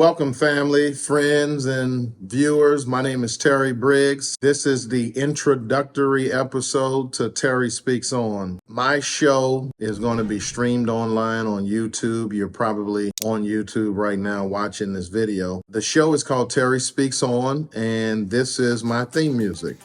Welcome, family, friends, and viewers. My name is Terry Briggs. This is the introductory episode to Terry Speaks On. My show is going to be streamed online on YouTube. You're probably on YouTube right now watching this video. The show is called Terry Speaks On, and this is my theme music.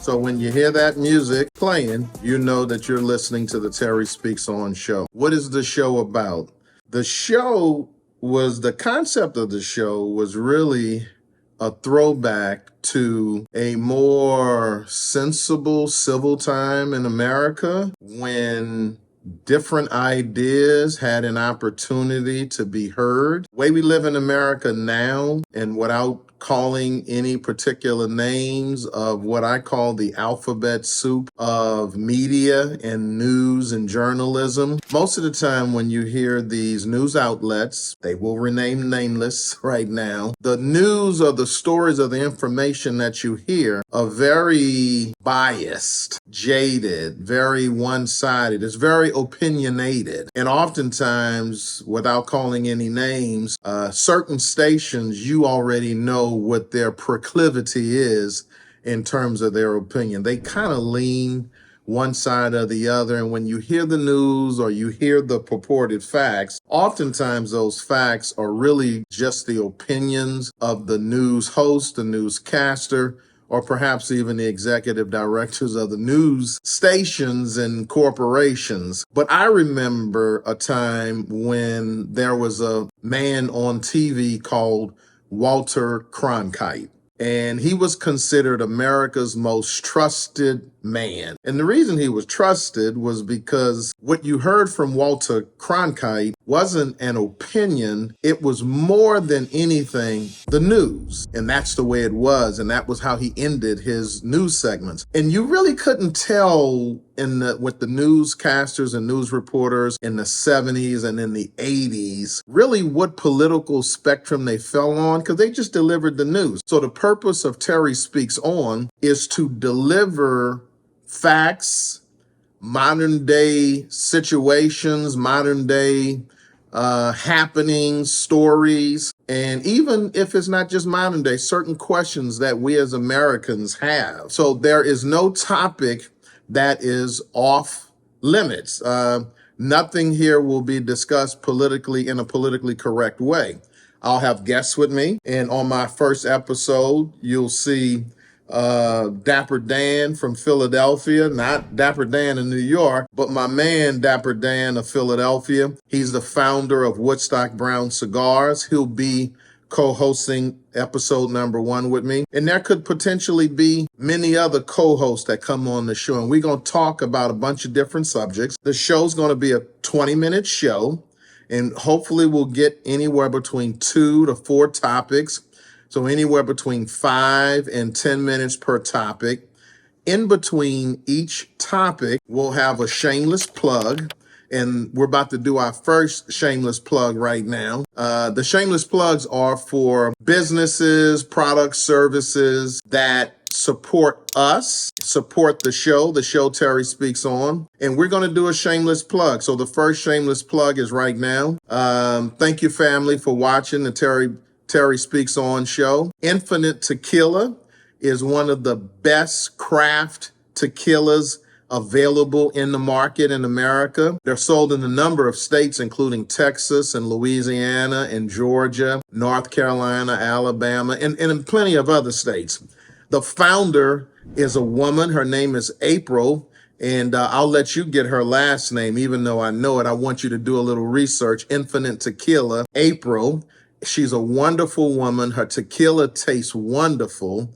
So when you hear that music playing, you know that you're listening to the Terry Speaks On show. What is the show about? The concept of the show was really a throwback to a more sensible civil time in America when different ideas had an opportunity to be heard. The way we live in America now, and without calling any particular names of what I call the alphabet soup of media and news and journalism. Most of the time when you hear these news outlets, they will remain nameless right now. The news or the stories or the information that you hear are very biased, jaded, very one-sided. It's very opinionated. And oftentimes, without calling any names, certain stations, you already know what their proclivity is in terms of their opinion. They kind of lean one side or the other. And when you hear the news or you hear the purported facts, oftentimes those facts are really just the opinions of the news host, the newscaster, or perhaps even the executive directors of the news stations and corporations. But I remember a time when there was a man on TV called Walter Cronkite, and he was considered America's most trusted man. And the reason he was trusted was because what you heard from Walter Cronkite wasn't an opinion. It was more than anything the news. And that's the way it was. And that was how he ended his news segments. And you really couldn't tell with the newscasters and news reporters in the 70s and in the 80s, really what political spectrum they fell on, because they just delivered the news. So the purpose of Terry Speaks On is to deliver facts, modern day situations, modern day happenings, stories, and even if it's not just modern day, certain questions that we as Americans have. So there is no topic that is off limits. Nothing here will be discussed politically in a politically correct way. I'll have guests with me, and on my first episode, you'll see Dapper Dan from Philadelphia, not Dapper Dan in New York, but my man Dapper Dan of Philadelphia. He's the founder of Woodstock Brown Cigars. He'll be co-hosting episode number 1 with me. And there could potentially be many other co-hosts that come on the show. And we're going to talk about a bunch of different subjects. The show's going to be a 20-minute show. And hopefully we'll get anywhere between 2 to 4 topics. So anywhere between 5 and 10 minutes per topic. In between each topic, we'll have a shameless plug. And we're about to do our first shameless plug right now. The shameless plugs are for businesses, products, services that support us, support the show Terry Speaks On. And we're going to do a shameless plug. So the first shameless plug is right now. Thank you, family, for watching the Terry Speaks On show. Infinite Tequila is one of the best craft tequilas available in the market in America. They're sold in a number of states, including Texas and Louisiana and Georgia, North Carolina, Alabama, and in plenty of other states. The founder is a woman. Her name is April, and I'll let you get her last name, even though I know it. I want you to do a little research. Infinite Tequila, April. She's a wonderful woman. Her tequila tastes wonderful.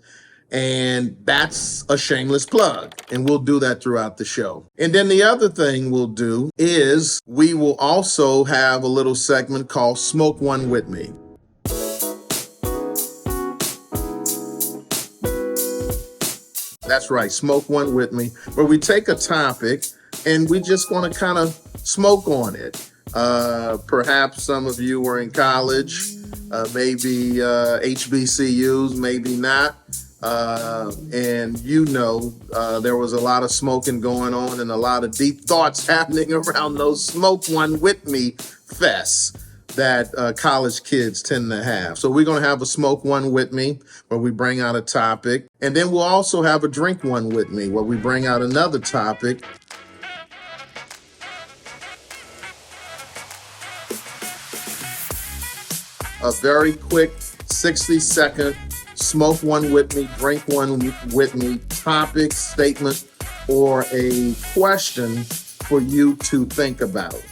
And that's a shameless plug. And we'll do that throughout the show. And then the other thing we'll do is we will also have a little segment called Smoke One With Me. That's right, Smoke One With Me, where we take a topic and we just want to kind of smoke on it. Perhaps some of you were in college, maybe HBCUs, maybe not. And there was a lot of smoking going on and a lot of deep thoughts happening around those smoke one with me fests that college kids tend to have. So we're going to have a smoke one with me where we bring out a topic. And then we'll also have a drink one with me where we bring out another topic. A very quick 60-second smoke one with me, drink one with me, topic, statement, or a question for you to think about.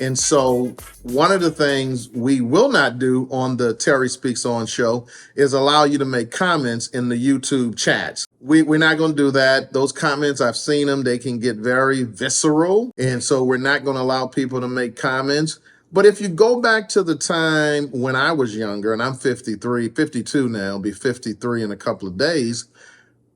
And so one of the things we will not do on the Terry Speaks On show is allow you to make comments in the YouTube chats. We're not going to do that. Those comments, I've seen them. They can get very visceral. And so we're not going to allow people to make comments. But if you go back to the time when I was younger, and I'm 52 now, I'll be 53 in a couple of days,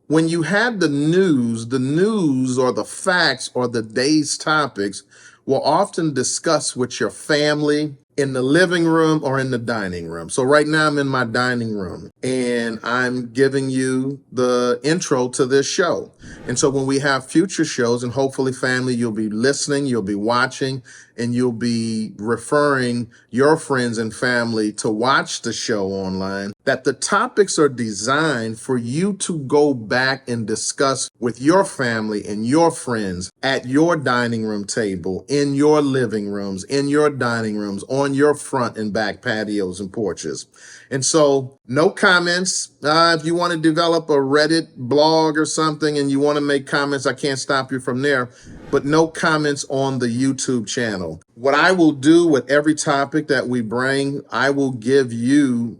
when you had the news or the facts or the day's topics will often discuss with your family in the living room or in the dining room. So right now I'm in my dining room and I'm giving you the intro to this show. And so when we have future shows, and hopefully family, you'll be listening, you'll be watching, and you'll be referring your friends and family to watch the show online, that the topics are designed for you to go back and discuss with your family and your friends at your dining room table, in your living rooms, in your dining rooms, on your front and back patios and porches. And so no comments. If you want to develop a Reddit blog or something and you want to make comments, I can't stop you from there, but no comments on the YouTube channel. What I will do with every topic that we bring, I will give you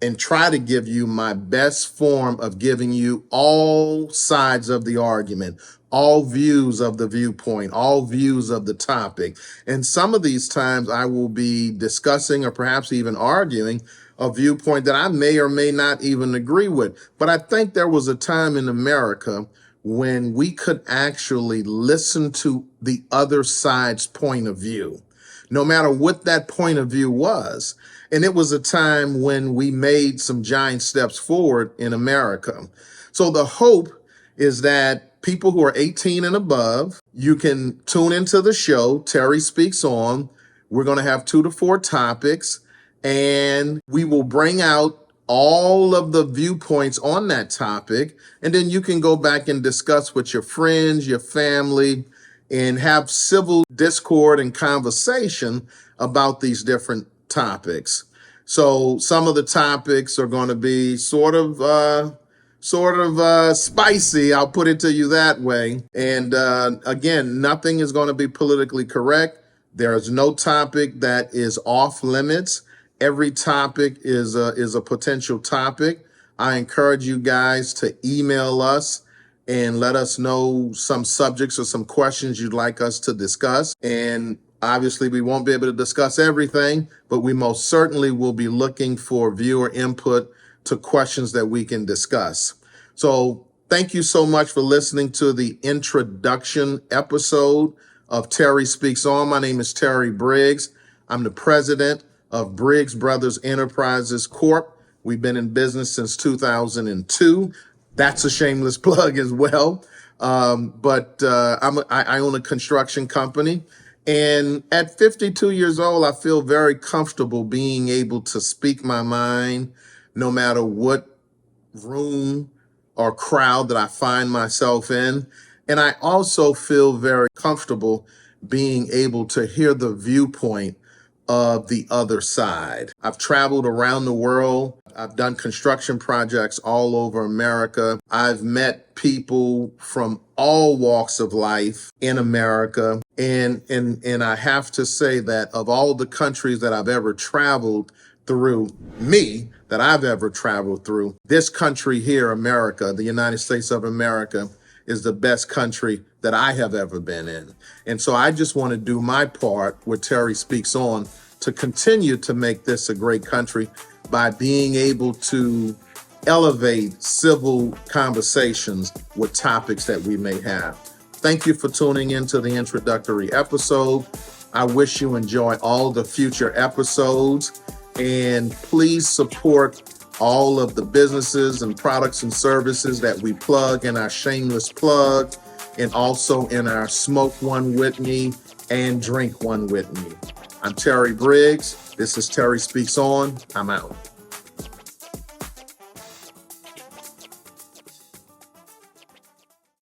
and try to give you my best form of giving you all sides of the argument, all views of the viewpoint, all views of the topic. And some of these times I will be discussing or perhaps even arguing a viewpoint that I may or may not even agree with. But I think there was a time in America when we could actually listen to the other side's point of view, no matter what that point of view was. And it was a time when we made some giant steps forward in America. So the hope is that people who are 18 and above, you can tune into the show, Terry Speaks On. We're going to have 2 to 4 topics, and we will bring out all of the viewpoints on that topic. And then you can go back and discuss with your friends, your family, and have civil discord and conversation about these different topics. So some of the topics are going to be sort of spicy. I'll put it to you that way. And again, nothing is going to be politically correct. There is no topic that is off limits. Every topic is a potential topic. I encourage you guys to email us and let us know some subjects or some questions you'd like us to discuss. And obviously, we won't be able to discuss everything, but we most certainly will be looking for viewer input to questions that we can discuss. So thank you so much for listening to the introduction episode of Terry Speaks On. My name is Terry Briggs. I'm the president of Briggs Brothers Enterprises Corp. We've been in business since 2002. That's a shameless plug as well. But I own a construction company. And at 52 years old, I feel very comfortable being able to speak my mind no matter what room or crowd that I find myself in. And I also feel very comfortable being able to hear the viewpoint of the other side. I've traveled around the world. I've done construction projects all over America. I've met people from all walks of life in America. And I have to say that of all the countries that I've ever traveled through, this country here, America, the United States of America, is the best country that I have ever been in. And so I just want to do my part with Terry Speaks On to continue to make this a great country by being able to elevate civil conversations with topics that we may have. Thank you for tuning into the introductory episode. I wish you enjoy all the future episodes, and please support all of the businesses and products and services that we plug in our shameless plug, and also in our Smoke One With Me and Drink One With Me. I'm Terry Briggs. This is Terry Speaks On. I'm out.